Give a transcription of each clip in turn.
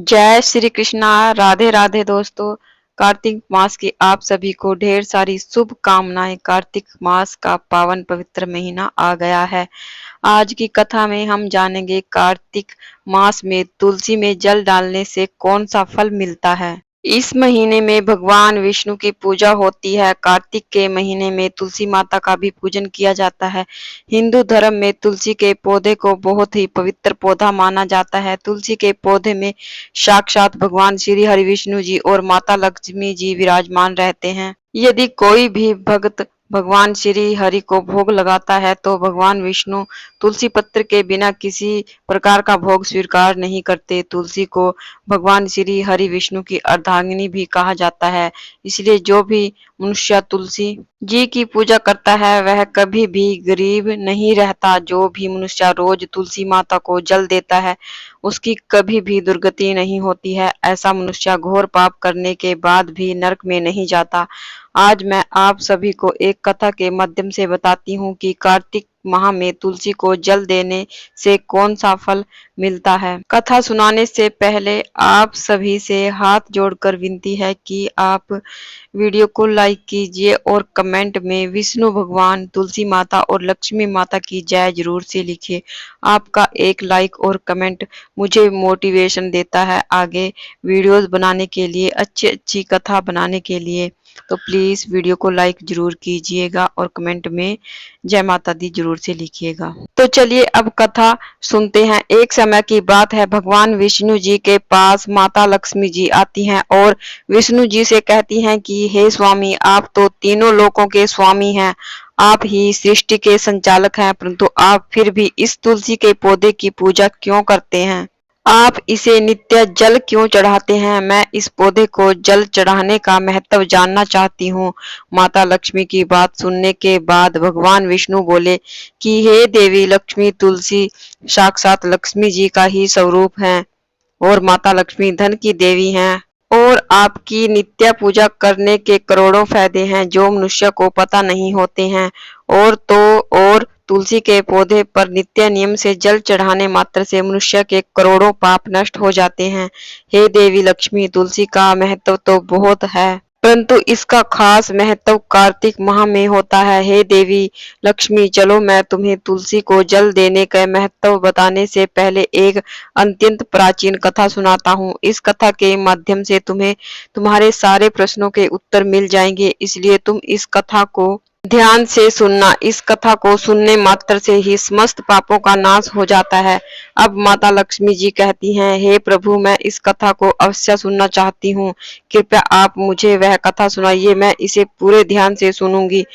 जय श्री कृष्णा। राधे राधे दोस्तों। कार्तिक मास की आप सभी को ढेर सारी शुभकामनाएं। कार्तिक मास का पावन पवित्र महीना आ गया है। आज की कथा में हम जानेंगे कार्तिक मास में तुलसी में जल डालने से कौन सा फल मिलता है। इस महीने में भगवान विष्णु की पूजा होती है। कार्तिक के महीने में तुलसी माता का भी पूजन किया जाता है। हिंदू धर्म में तुलसी के पौधे को बहुत ही पवित्र पौधा माना जाता है। तुलसी के पौधे में साक्षात भगवान श्री हरि विष्णु जी और माता लक्ष्मी जी विराजमान रहते हैं। यदि कोई भी भक्त भगवान श्री हरि को भोग लगाता है तो भगवान विष्णु तुलसी पत्र के बिना किसी प्रकार का भोग स्वीकार नहीं करते। तुलसी को भगवान श्री हरि विष्णु की अर्धांगिनी भी कहा जाता है। इसलिए जो भी मनुष्य तुलसी जी की पूजा करता है वह कभी भी गरीब नहीं रहता। जो भी मनुष्य रोज तुलसी माता को जल देता है उसकी कभी भी दुर्गति नहीं होती है। ऐसा मनुष्य घोर पाप करने के बाद भी नरक में नहीं जाता। आज मैं आप सभी को एक कथा के माध्यम से बताती हूँ कि कार्तिक माह में तुलसी को जल देने से कौन सा फल मिलता है। कथा सुनाने से पहले आप सभी से हाथ जोड़कर विनती है कि आप वीडियो को लाइक कीजिए और कमेंट में विष्णु भगवान, तुलसी माता और लक्ष्मी माता की जय जरूर से लिखिए। आपका एक लाइक और कमेंट मुझे मोटिवेशन देता है आगे वीडियोस बनाने के लिए, अच्छी अच्छी कथा बनाने के लिए। तो प्लीज वीडियो को लाइक जरूर कीजिएगा और कमेंट में जय माता दी जरूर से लिखिएगा। तो चलिए अब कथा सुनते हैं। एक समय की बात है, भगवान विष्णु जी के पास माता लक्ष्मी जी आती हैं और विष्णु जी से कहती हैं कि हे स्वामी, आप तो तीनों लोकों के स्वामी हैं, आप ही सृष्टि के संचालक हैं, परंतु आप फिर भी इस तुलसी के पौधे की पूजा क्यों करते हैं? आप इसे नित्य जल क्यों चढ़ाते हैं? मैं इस पौधे को जल चढ़ाने का महत्व जानना चाहती हूँ। माता लक्ष्मी की बात सुनने के बाद भगवान विष्णु बोले कि हे देवी लक्ष्मी, तुलसी साक्षात लक्ष्मी जी का ही स्वरूप है और माता लक्ष्मी धन की देवी हैं और आपकी नित्य पूजा करने के करोड़ों फायदे हैं जो मनुष्य को पता नहीं होते हैं। और तुलसी के पौधे पर नित्य नियम से जल चढ़ाने मात्र से मनुष्य के करोड़ों पाप नष्ट हो जाते हैं। हे देवी लक्ष्मी, तुलसी का महत्व तो बहुत है परंतु इसका खास महत्व कार्तिक माह में होता है। हे देवी लक्ष्मी, चलो मैं तुम्हें तुलसी को जल देने का महत्व बताने से पहले एक अत्यंत प्राचीन कथा सुनाता हूँ। इस कथा के माध्यम से तुम्हें तुम्हारे सारे प्रश्नों के उत्तर मिल जाएंगे, इसलिए तुम इस कथा को ध्यान से सुनना। इस कथा को सुनने मात्र से ही समस्त पापों का नाश हो जाता है। अब माता लक्ष्मी जी कहती हैं, हे प्रभु, मैं इस कथा को अवश्य सुनना चाहती हूँ, कृपया आप मुझे वह कथा सुनाइए, मैं इसे पूरे ध्यान से सुनूंगी।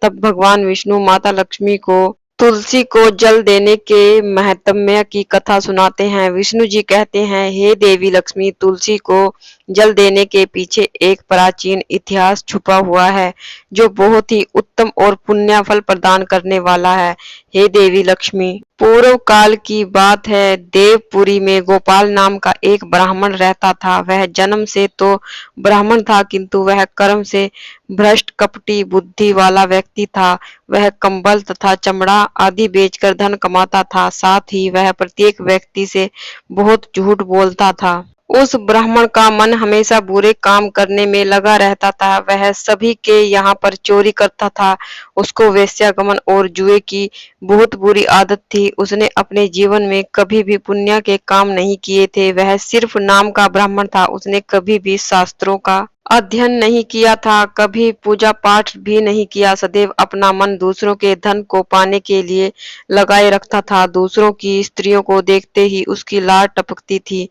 तब भगवान विष्णु माता लक्ष्मी को तुलसी को जल देने के महत्म्य की कथा सुनाते हैं। विष्णु जी कहते हैं, हे देवी लक्ष्मी, तुलसी को जल देने के पीछे एक प्राचीन इतिहास छुपा हुआ है जो बहुत ही उत्तम और पुण्य फल प्रदान करने वाला है। हे देवी लक्ष्मी, पूर्व काल की बात है, देवपुरी में गोपाल नाम का एक ब्राह्मण रहता था। वह जन्म से तो ब्राह्मण था किंतु वह कर्म से भ्रष्ट कपटी बुद्धि वाला व्यक्ति था। वह कंबल तथा चमड़ा आदि बेचकर धन कमाता था, साथ ही वह प्रत्येक व्यक्ति से बहुत झूठ बोलता था। उस ब्राह्मण का मन हमेशा बुरे काम करने में लगा रहता था। वह सभी के यहाँ पर चोरी करता था। उसको वेश्यागमन और जुए की बहुत बुरी आदत थी। उसने अपने जीवन में कभी भी पुण्य के काम नहीं किए थे। वह सिर्फ नाम का ब्राह्मण था। उसने कभी भी शास्त्रों का अध्ययन नहीं किया था, कभी पूजा पाठ भी नहीं किया। सदैव अपना मन दूसरों के धन को पाने के लिए लगाए रखता था। दूसरों की स्त्रियों को देखते ही उसकी लार टपकती थी।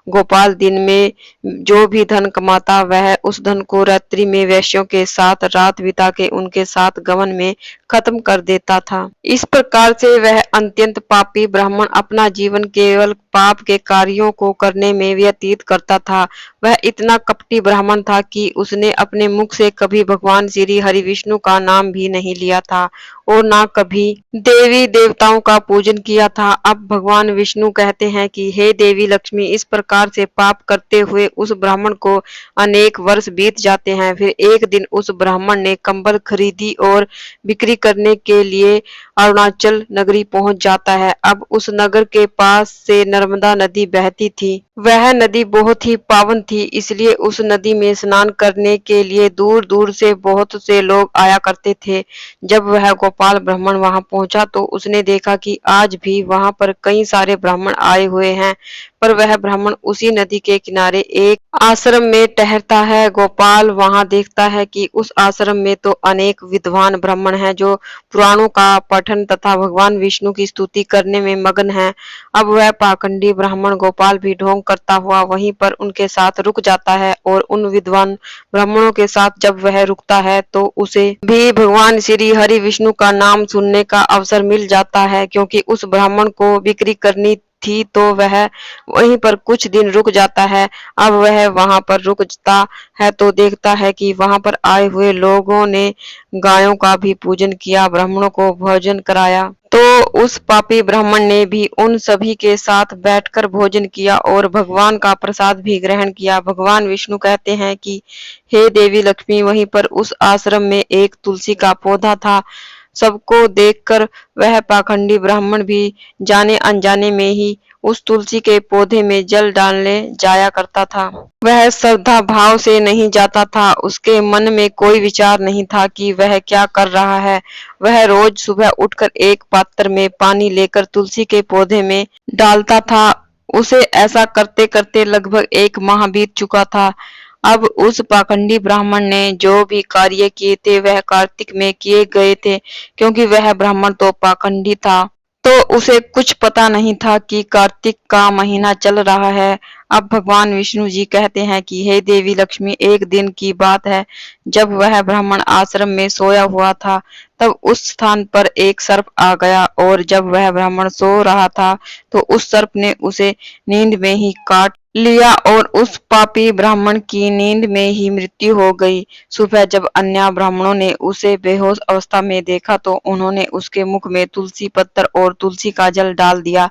गोपाल दिन में जो भी धन कमाता वह उस धन को रात्रि में वैश्यों के साथ रात बिता के उनके साथ गमन में खत्म कर देता था। इस प्रकार से वह अत्यंत पापी ब्राह्मण अपना जीवन केवल पाप के कार्यों को करने में व्यतीत करता था। वह इतना कपटी ब्राह्मण था कि उसने अपने मुख से कभी भगवान श्री हरि विष्णु का नाम भी नहीं लिया था और ना कभी देवी देवताओं का पूजन किया था। अब भगवान विष्णु कहते हैं कि हे देवी लक्ष्मी, इस प्रकार से पाप करते हुए उस ब्राह्मण को अनेक वर्ष बीत जाते हैं। फिर एक दिन उस ब्राह्मण ने कंबल खरीदी और बिक्री करने के लिए अरुणाचल नगरी पहुंच जाता है। अब उस नगर के पास से नर्मदा नदी बहती थी। वह नदी बहुत ही पावन थी, इसलिए उस नदी में स्नान करने के लिए दूर दूर से बहुत से लोग आया करते थे। जब वह गोपाल ब्राह्मण वहां पहुंचा तो उसने देखा कि आज भी वहां पर कई सारे ब्राह्मण आए हुए हैं, पर वह ब्राह्मण उसी नदी के किनारे एक आश्रम में ठहरता है। गोपाल वहां देखता है कि उस आश्रम में तो अनेक विद्वान ब्राह्मण हैं जो पुराणों का पठन तथा भगवान विष्णु की स्तुति करने में मग्न हैं। अब वह पाखंडी ब्राह्मण गोपाल भी ढोंग करता हुआ वहीं पर उनके साथ रुक जाता है और उन विद्वान ब्राह्मणों के साथ जब वह रुकता है तो उसे भी भगवान श्री हरि विष्णु का नाम सुनने का अवसर मिल जाता है। क्योंकि उस ब्राह्मण को बिक्री करनी थी तो वह वहीं पर कुछ दिन रुक जाता है। अब वह वहां पर रुकता है तो देखता है कि वहां पर आए हुए लोगों ने गायों का भी पूजन किया, ब्राह्मणों को भोजन कराया। तो उस पापी ब्राह्मण ने भी उन सभी के साथ बैठकर भोजन किया और भगवान का प्रसाद भी ग्रहण किया। भगवान विष्णु कहते हैं कि हे देवी लक्ष्मी, वहीं पर उस आश्रम में एक तुलसी का पौधा था। सबको देखकर वह पाखंडी ब्राह्मण भी जाने अनजाने में ही उस तुलसी के पौधे में जल डालने जाया करता था। वह श्रद्धा भाव से नहीं जाता था, उसके मन में कोई विचार नहीं था कि वह क्या कर रहा है। वह रोज सुबह उठकर एक पात्र में पानी लेकर तुलसी के पौधे में डालता था। उसे ऐसा करते करते लगभग 1 माह बीत चुका था। अब उस पाखंडी ब्राह्मण ने जो भी कार्य किए थे वह कार्तिक में किए गए थे। क्योंकि वह ब्राह्मण तो पाखंडी था तो उसे कुछ पता नहीं था कि कार्तिक का महीना चल रहा है। अब भगवान विष्णु जी कहते हैं कि हे देवी लक्ष्मी, एक दिन की बात है जब वह ब्राह्मण आश्रम में सोया हुआ था, तब उस स्थान पर एक सर्प आ गया और जब वह ब्राह्मण सो रहा था तो उस सर्प ने उसे नींद में ही काट लिया और उस पापी ब्राह्मण की नींद में ही मृत्यु हो गई। सुबह जब अन्य ब्राह्मणों ने उसे बेहोश अवस्था में देखा तो उन्होंने उसके मुख में तुलसी पत्तर और तुलसी का जल डाल दिया,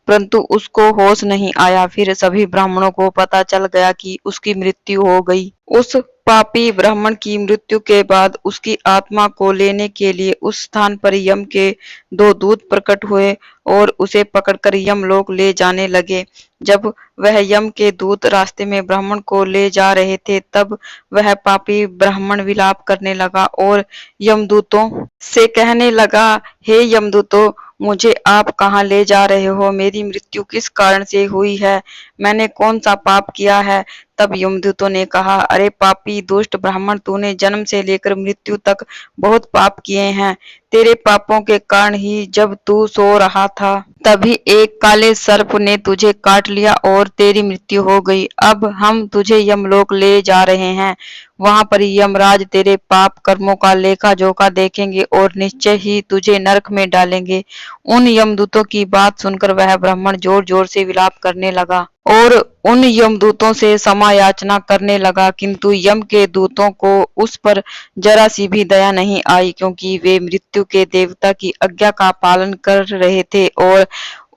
परंतु उसको होश नहीं आया। फिर सभी ब्राह्मणों को पता चल गया कि उसकी मृत्यु हो गई। उस पापी ब्राह्मण की मृत्यु के बाद उसकी आत्मा को लेने के लिए उस स्थान पर यम के 2 दूत प्रकट हुए और उसे पकड़कर यमलोक ले जाने लगे। जब वह यम के दूत रास्ते में ब्राह्मण को ले जा रहे थे तब वह पापी ब्राह्मण विलाप करने लगा और यमदूतों से कहने लगा, हे यमदूतों, मुझे आप कहाँ ले जा रहे हो? मेरी मृत्यु किस कारण से हुई है? मैंने कौन सा पाप किया है? तब यमदूतों ने कहा, अरे पापी दुष्ट ब्राह्मण, तूने जन्म से लेकर मृत्यु तक बहुत पाप किए हैं। तेरे पापों के कारण ही जब तू सो रहा था तभी एक काले सर्प ने तुझे काट लिया और तेरी मृत्यु हो गई। अब हम तुझे यमलोक ले जा रहे हैं। वहां पर यमराज तेरे पाप कर्मों का लेखा जोखा देखेंगे और निश्चय ही तुझे नरक में डालेंगे। उन यमदूतों की बात सुनकर वह ब्राह्मण जोर जोर से विलाप करने लगा और उन यमदूतों से क्षमा याचना करने लगा, किंतु यम के दूतों को उस पर जरा सी भी दया नहीं आई, क्योंकि वे मृत्यु के देवता की आज्ञा का पालन कर रहे थे और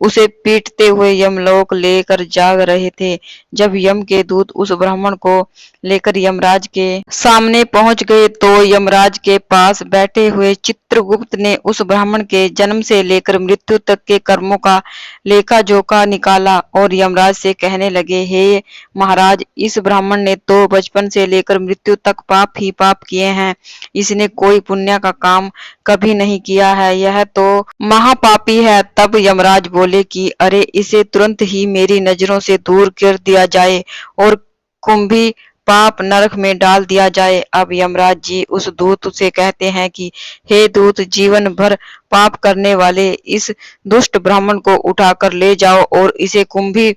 उसे पीटते हुए यमलोक लेकर जा रहे थे। जब यम के दूत उस ब्राह्मण को लेकर यमराज के सामने पहुंच गए तो यमराज के पास बैठे हुए चित्रगुप्त ने उस ब्राह्मण के जन्म से लेकर मृत्यु तक के कर्मों का लेखा जोखा निकाला और यमराज से कहने लगे, हे महाराज, इस ब्राह्मण ने तो बचपन से लेकर मृत्यु तक पाप ही पाप किए हैं। इसने कोई पुण्य का काम कभी नहीं किया है, यह तो महापापी है। तब यमराज बोले कि अरे, इसे तुरंत ही मेरी नजरों से दूर कर दिया जाए और कुंभी पाप नरक में डाल दिया जाए। अब यमराज जी उस दूत से कहते हैं कि हे दूत, जीवन भर पाप करने वाले इस दुष्ट ब्राह्मण को उठाकर ले जाओ और इसे कुंभी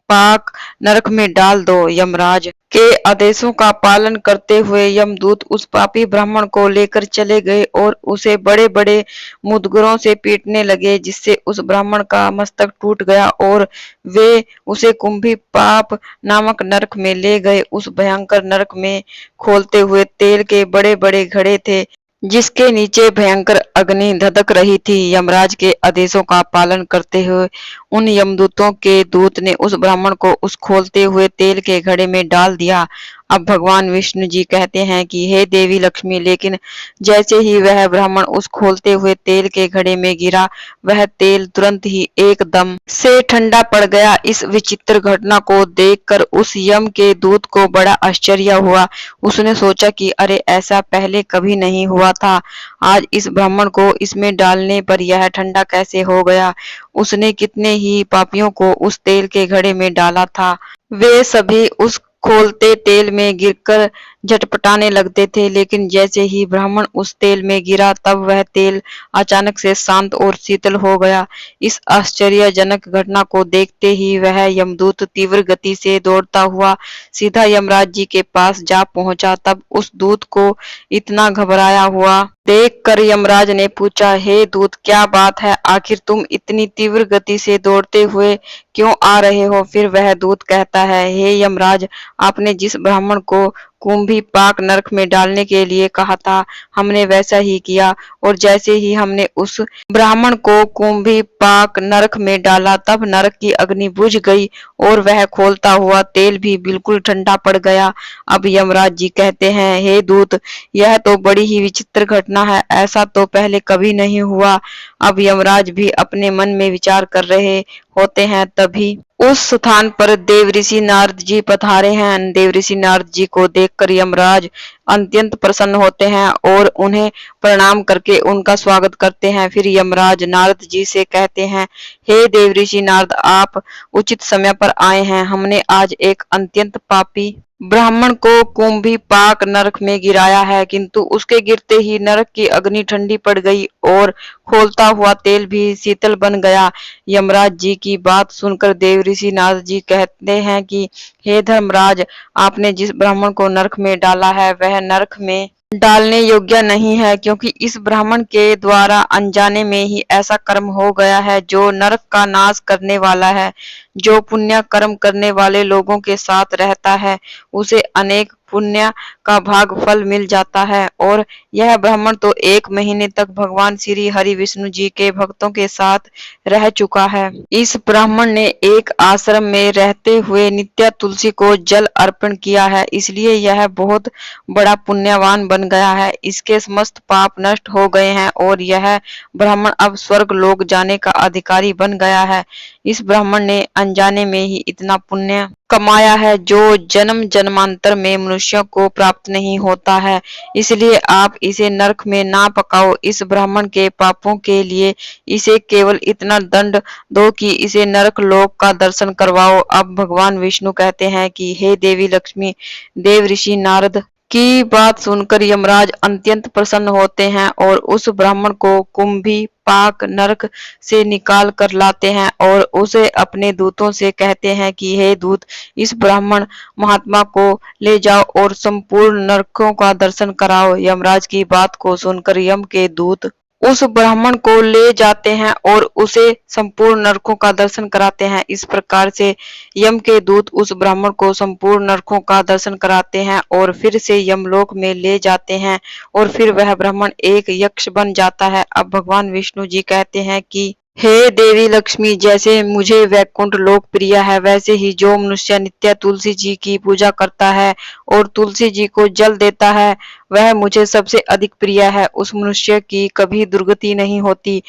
पाक नरक में डाल दो। यमराज के आदेशों का पालन करते हुए यमदूत उस पापी ब्राह्मण को लेकर चले गए और उसे बड़े बड़े मुदगरों से पीटने लगे, जिससे उस ब्राह्मण का मस्तक टूट गया और वे उसे कुंभी पाप नामक नरक में ले गए। उस भयंकर नरक में खोलते हुए तेल के बड़े बड़े घड़े थे, जिसके नीचे भयंकर अग्नि धधक रही थी। यमराज के आदेशों का पालन करते हुए उन यमदूतों के दूत ने उस ब्राह्मण को उस खोलते हुए तेल के घड़े में डाल दिया। अब भगवान विष्णु जी कहते हैं कि हे देवी लक्ष्मी, लेकिन जैसे ही वह ब्राह्मण उस खोलते हुए तेल के घड़े में गिरा, वह तेल तुरंत ही एकदम से ठंडा पड़ गया। इस विचित्र घटना को देखकर उस यम के दूत को बड़ा आश्चर्य हुआ। उसने सोचा कि अरे, ऐसा पहले कभी नहीं हुआ था। आज इस ब्राह्मण को इसमें डालने पर यह ठंडा कैसे हो गया? उसने कितने ही पापियों को उस तेल के घड़े में डाला था। वे सभी उस खोलते तेल में गिरकर झटपटाने लगते थे, लेकिन जैसे ही ब्राह्मण उस तेल में गिरा, तब वह तेल अचानक से शांत और शीतल हो गया। इस आश्चर्यजनक घटना को देखते ही वह यमदूत तीव्र गति से दौड़ता हुआ सीधा यमराज जी के पास जा पहुंचा। तब उस दूत को इतना घबराया हुआ देखकर यमराज ने पूछा, हे दूत, क्या बात है? आखिर तुम इतनी तीव्र गति से दौड़ते हुए क्यों आ रहे हो? फिर वह दूत कहता है, हे यमराज, आपने जिस ब्राह्मण को कुंभी पाक नरक में डालने के लिए कहा था, हमने वैसा ही किया, और जैसे ही हमने उस ब्राह्मण को कुंभी पाक नरक में डाला, तब नरक की अग्नि बुझ गई और वह खोलता हुआ तेल भी बिल्कुल ठंडा पड़ गया। अब यमराज जी कहते हैं, हे दूत, यह तो बड़ी ही विचित्र घटना है, ऐसा तो पहले कभी नहीं हुआ। अब यमराज भी अपने मन में विचार कर रहे होते हैं, तभी उस स्थान पर देवऋषि नारद जी पधारे हैं। देवऋषि नारद जी को देखकर यमराज अत्यंत प्रसन्न होते हैं और उन्हें प्रणाम करके उनका स्वागत करते हैं। फिर यमराज नारद जी से कहते हैं, हे देवऋषि नारद, आप उचित समय पर आए हैं। हमने आज एक अत्यंत पापी ब्राह्मण को कुंभी पाक नरक में गिराया है, किंतु उसके गिरते ही नरक की अग्नि ठंडी पड़ गई और खोलता हुआ तेल भी शीतल बन गया। यमराज जी की बात सुनकर देवऋषि नारद जी कहते हैं कि हे धर्मराज, आपने जिस ब्राह्मण को नरक में डाला है, वह नरक में डालने योग्य नहीं है, क्योंकि इस ब्राह्मण के द्वारा अनजाने में ही ऐसा कर्म हो गया है जो नरक का नाश करने वाला है। जो पुण्य कर्म करने वाले लोगों के साथ रहता है, उसे अनेक पुण्य का भाग फल मिल जाता है, और यह ब्राह्मण तो 1 महीने तक भगवान श्री हरि विष्णु जी के भक्तों के साथ रह चुका है। इस ब्राह्मण ने एक आश्रम में रहते हुए नित्य तुलसी को जल अर्पण किया है, इसलिए यह बहुत बड़ा पुण्यवान बन गया है। इसके समस्त पाप नष्ट हो गए हैं और यह ब्राह्मण अब स्वर्ग लोक जाने का अधिकारी बन गया है। इस ब्राह्मण ने अनजाने में ही इतना पुण्य कमाया है जो जन्म जन्मांतर में मनुष्यों को प्राप्त नहीं होता है, इसलिए आप इसे नरक में ना पकाओ। इस ब्राह्मण के पापों के लिए इसे केवल इतना दंड दो कि इसे नरक लोक का दर्शन करवाओ। अब भगवान विष्णु कहते हैं कि हे देवी लक्ष्मी, देवऋषि नारद की बात सुनकर यमराज अत्यंत प्रसन्न होते हैं और उस ब्राह्मण को कुंभी पाक नरक से निकाल कर लाते हैं और उसे अपने दूतों से कहते हैं कि हे दूत, इस ब्राह्मण महात्मा को ले जाओ और संपूर्ण नरकों का दर्शन कराओ। यमराज की बात को सुनकर यम के दूत उस ब्राह्मण को ले जाते हैं और उसे संपूर्ण नरकों का दर्शन कराते हैं। इस प्रकार से यम के दूत उस ब्राह्मण को संपूर्ण नरकों का दर्शन कराते हैं और फिर से यमलोक में ले जाते हैं, और फिर वह ब्राह्मण एक यक्ष बन जाता है। अब भगवान विष्णु जी कहते हैं कि हे देवी लक्ष्मी, जैसे मुझे वैकुंठ लोक प्रिय है, वैसे ही जो मनुष्य नित्य तुलसी जी की पूजा करता है और तुलसी जी को जल देता है, वह मुझे सबसे अधिक प्रिय है। उस मनुष्य की कभी दुर्गति नहीं होती,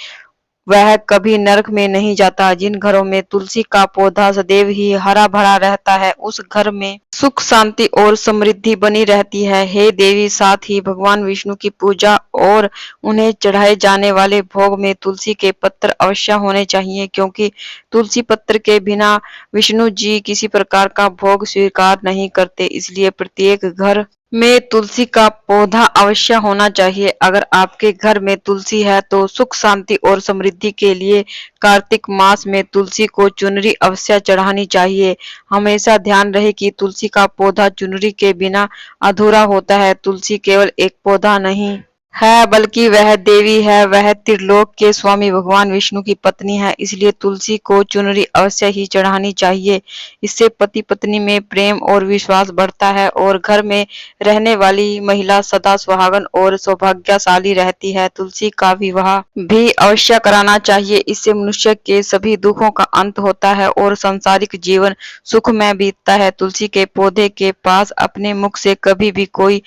वह कभी नरक में नहीं जाता। जिन घरों में तुलसी का पौधा सदैव ही हरा भरा रहता है, उस घर में सुख शांति और समृद्धि बनी रहती है। हे देवी, साथ ही भगवान विष्णु की पूजा और उन्हें चढ़ाए जाने वाले भोग में तुलसी के पत्र अवश्य होने चाहिए, क्योंकि तुलसी पत्र के बिना विष्णु जी किसी प्रकार का भोग स्वीकार नहीं करते। इसलिए प्रत्येक घर में तुलसी का पौधा अवश्य होना चाहिए। अगर आपके घर में तुलसी है तो सुख शांति और समृद्धि के लिए कार्तिक मास में तुलसी को चुनरी अवश्य चढ़ानी चाहिए। हमेशा ध्यान रहे कि तुलसी का पौधा चुनरी के बिना अधूरा होता है। तुलसी केवल एक पौधा नहीं है, बल्कि वह देवी है, वह त्रिलोक के स्वामी भगवान विष्णु की पत्नी है, इसलिए तुलसी को चुनरी अवश्य ही चढ़ानी चाहिए। इससे पति पत्नी में प्रेम और विश्वास बढ़ता है और घर में रहने वाली महिला सदा सुहागन और सौभाग्यशाली रहती है। तुलसी का विवाह भी अवश्य कराना चाहिए, इससे मनुष्य के सभी दुखों का अंत होता है और सांसारिक जीवन सुखमय बीतता है। तुलसी के पौधे के पास अपने मुख से कभी भी कोई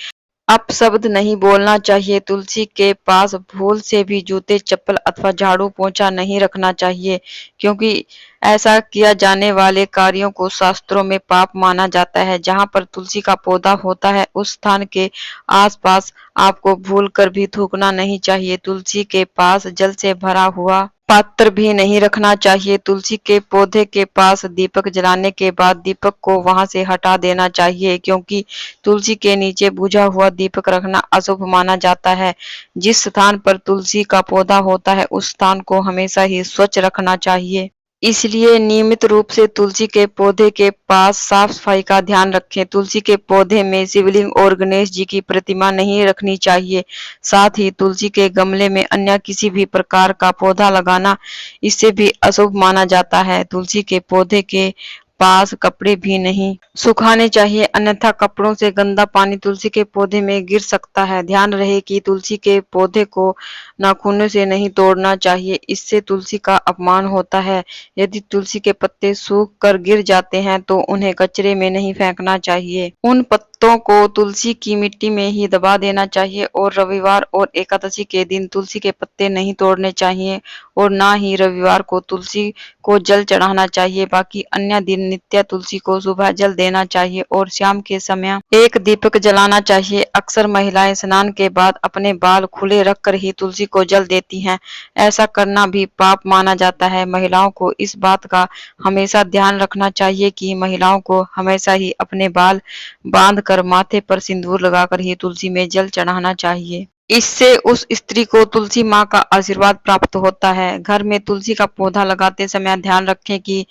अपशब्द नहीं बोलना चाहिए। तुलसी के पास भूल से भी जूते, चप्पल अथवा झाड़ू पोंछा नहीं रखना चाहिए, क्योंकि ऐसा किया जाने वाले कार्यों को शास्त्रों में पाप माना जाता है। जहाँ पर तुलसी का पौधा होता है, उस स्थान के आसपास आपको भूल कर भी थूकना नहीं चाहिए। तुलसी के पास जल से भरा हुआ पात्र भी नहीं रखना चाहिए। तुलसी के पौधे के पास दीपक जलाने के बाद दीपक को वहां से हटा देना चाहिए, क्योंकि तुलसी के नीचे बुझा हुआ दीपक रखना अशुभ माना जाता है। जिस स्थान पर तुलसी का पौधा होता है, उस स्थान को हमेशा ही स्वच्छ रखना चाहिए। इसलिए नियमित रूप से तुलसी के पौधे के पास साफ सफाई का ध्यान रखें। तुलसी के पौधे में शिवलिंग और गणेश जी की प्रतिमा नहीं रखनी चाहिए। साथ ही तुलसी के गमले में अन्य किसी भी प्रकार का पौधा लगाना इससे भी अशुभ माना जाता है। तुलसी के पौधे के पास कपड़े भी नहीं सुखाने चाहिए, अन्यथा कपड़ों से गंदा पानी तुलसी के पौधे में गिर सकता है। ध्यान रहे कि तुलसी के पौधे को नाखूनों से नहीं तोड़ना चाहिए, इससे तुलसी का अपमान होता है। यदि तुलसी के पत्ते सूख कर गिर जाते हैं तो उन्हें कचरे में नहीं फेंकना चाहिए। उन पत्तों को तुलसी की मिट्टी में ही दबा देना चाहिए और रविवार और एकादशी के दिन तुलसी के पत्ते नहीं तोड़ने चाहिए और ना ही रविवार को तुलसी को जल चढ़ाना चाहिए। बाकी अन्य दिन नित्य तुलसी को सुबह जल देना चाहिए और शाम के समय एक दीपक जलाना चाहिए। अक्सर महिलाएं स्नान के बाद अपने बाल खुले रखकर ही तुलसी को जल देती हैं। ऐसा करना भी पाप माना जाता है। महिलाओं को इस बात का हमेशा ध्यान रखना चाहिए कि महिलाओं को हमेशा ही अपने बाल बांध कर माथे पर सिंदूर लगाकर ही तुलसी में जल चढ़ाना चाहिए। इससे उस स्त्री को तुलसी माँ का आशीर्वाद प्राप्त होता है। घर में तुलसी का पौधा लगाते समय ध्यान रखें कि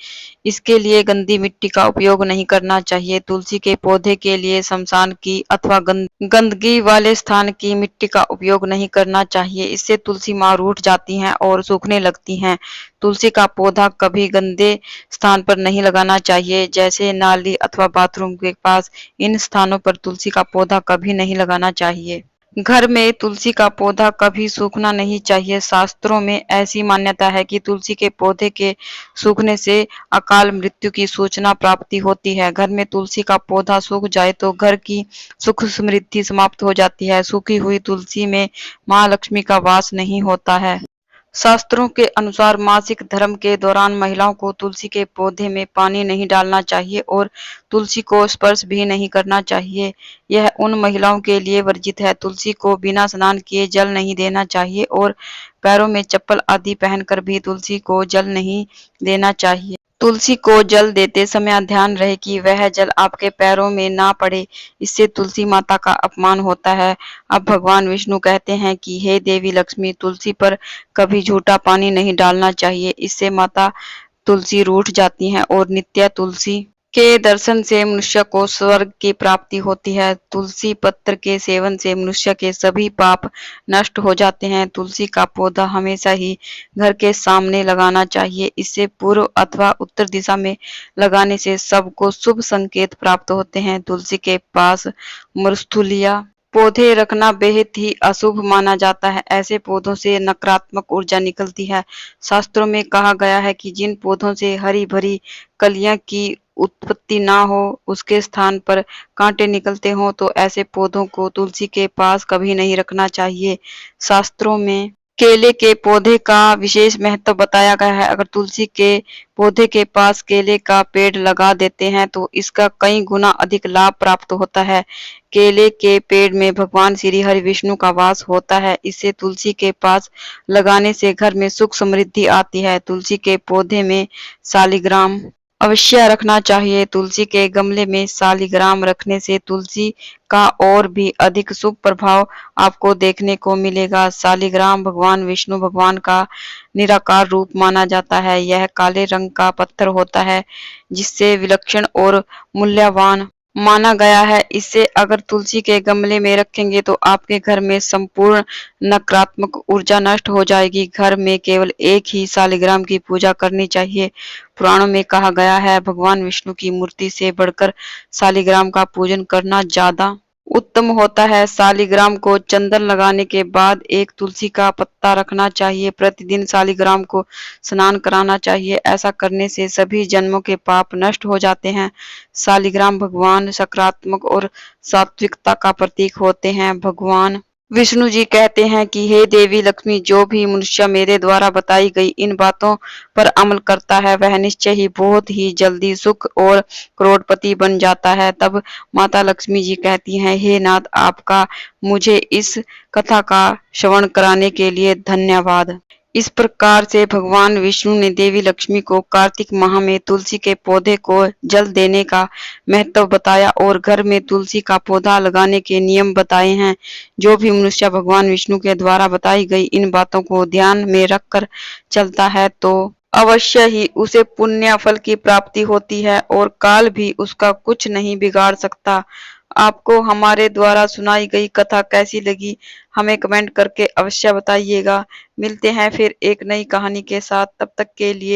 इसके लिए गंदी मिट्टी का उपयोग नहीं करना चाहिए। तुलसी के पौधे के लिए शमशान की अथवा गंदगी वाले स्थान की मिट्टी का उपयोग नहीं करना चाहिए, इससे तुलसी माँ रूठ जाती हैं और सूखने लगती हैं। तुलसी का पौधा कभी गंदे स्थान पर नहीं लगाना चाहिए, जैसे नाली अथवा बाथरूम के पास। इन स्थानों पर तुलसी का पौधा कभी नहीं लगाना चाहिए। घर में तुलसी का पौधा कभी सूखना नहीं चाहिए। शास्त्रों में ऐसी मान्यता है कि तुलसी के पौधे के सूखने से अकाल मृत्यु की सूचना प्राप्ति होती है। घर में तुलसी का पौधा सूख जाए तो घर की सुख समृद्धि समाप्त हो जाती है। सूखी हुई तुलसी में माँ लक्ष्मी का वास नहीं होता है। शास्त्रों के अनुसार मासिक धर्म के दौरान महिलाओं को तुलसी के पौधे में पानी नहीं डालना चाहिए और तुलसी को स्पर्श भी नहीं करना चाहिए। यह उन महिलाओं के लिए वर्जित है। तुलसी को बिना स्नान किए जल नहीं देना चाहिए और पैरों में चप्पल आदि पहनकर भी तुलसी को जल नहीं देना चाहिए। तुलसी को जल देते समय ध्यान रहे कि वह जल आपके पैरों में ना पड़े, इससे तुलसी माता का अपमान होता है। अब भगवान विष्णु कहते हैं कि हे देवी लक्ष्मी, तुलसी पर कभी झूठा पानी नहीं डालना चाहिए, इससे माता तुलसी रूठ जाती हैं और नित्य तुलसी के दर्शन से मनुष्य को स्वर्ग की प्राप्ति होती है। तुलसी पत्र के सेवन से मनुष्य के सभी पाप नष्ट हो जाते हैं। तुलसी का पौधा हमेशा ही घर के सामने लगाना चाहिए। इससे पूर्व अथवा उत्तर दिशा में लगाने से सबको शुभ संकेत प्राप्त होते हैं। तुलसी के पास मरुस्थलीय पौधे रखना बेहद ही अशुभ माना जाता है। ऐसे पौधों से नकारात्मक ऊर्जा निकलती है। शास्त्रों में कहा गया है कि जिन पौधों से हरी भरी कलियां की उत्पत्ति ना हो, उसके स्थान पर कांटे निकलते हों, तो ऐसे पौधों को तुलसी के पास कभी नहीं रखना चाहिए। शास्त्रों में केले के पौधे का विशेष महत्व बताया गया है। अगर तुलसी के पौधे के पास केले का पेड़ लगा देते हैं तो इसका कई गुना अधिक लाभ प्राप्त होता है। केले के पेड़ में भगवान श्री हरि विष्णु का वास होता है। इसे तुलसी के पास लगाने से घर में सुख समृद्धि आती है। तुलसी के पौधे में शालिग्राम अवश्य रखना चाहिए। तुलसी के गमले में शालिग्राम रखने से तुलसी का और भी अधिक शुभ प्रभाव आपको देखने को मिलेगा। शालिग्राम भगवान विष्णु भगवान का निराकार रूप माना जाता है। यह काले रंग का पत्थर होता है, जिससे विलक्षण और मूल्यवान माना गया है। इसे अगर तुलसी के गमले में रखेंगे तो आपके घर में संपूर्ण नकारात्मक ऊर्जा नष्ट हो जाएगी। घर में केवल एक ही शालिग्राम की पूजा करनी चाहिए। पुराणों में कहा गया है भगवान विष्णु की मूर्ति से बढ़कर शालिग्राम का पूजन करना ज्यादा उत्तम होता है। शालिग्राम को चंदन लगाने के बाद एक तुलसी का पत्ता रखना चाहिए। प्रतिदिन शालिग्राम को स्नान कराना चाहिए। ऐसा करने से सभी जन्मों के पाप नष्ट हो जाते हैं। शालिग्राम भगवान सकारात्मक और सात्विकता का प्रतीक होते हैं। भगवान विष्णु जी कहते हैं कि हे देवी लक्ष्मी, जो भी मनुष्य मेरे द्वारा बताई गई इन बातों पर अमल करता है वह निश्चय ही बहुत ही जल्दी सुख और करोड़पति बन जाता है। तब माता लक्ष्मी जी कहती हैं, हे नाथ, आपका मुझे इस कथा का श्रवण कराने के लिए धन्यवाद। इस प्रकार से भगवान विष्णु ने देवी लक्ष्मी को कार्तिक माह में तुलसी के पौधे को जल देने का महत्व बताया और घर में तुलसी का पौधा लगाने के नियम बताए हैं। जो भी मनुष्य भगवान विष्णु के द्वारा बताई गई इन बातों को ध्यान में रखकर चलता है तो अवश्य ही उसे पुण्य फल की प्राप्ति होती है और काल भी उसका कुछ नहीं बिगाड़ सकता। आपको हमारे द्वारा सुनाई गई कथा कैसी लगी, हमें कमेंट करके अवश्य बताइएगा। मिलते हैं फिर एक नई कहानी के साथ, तब तक के लिए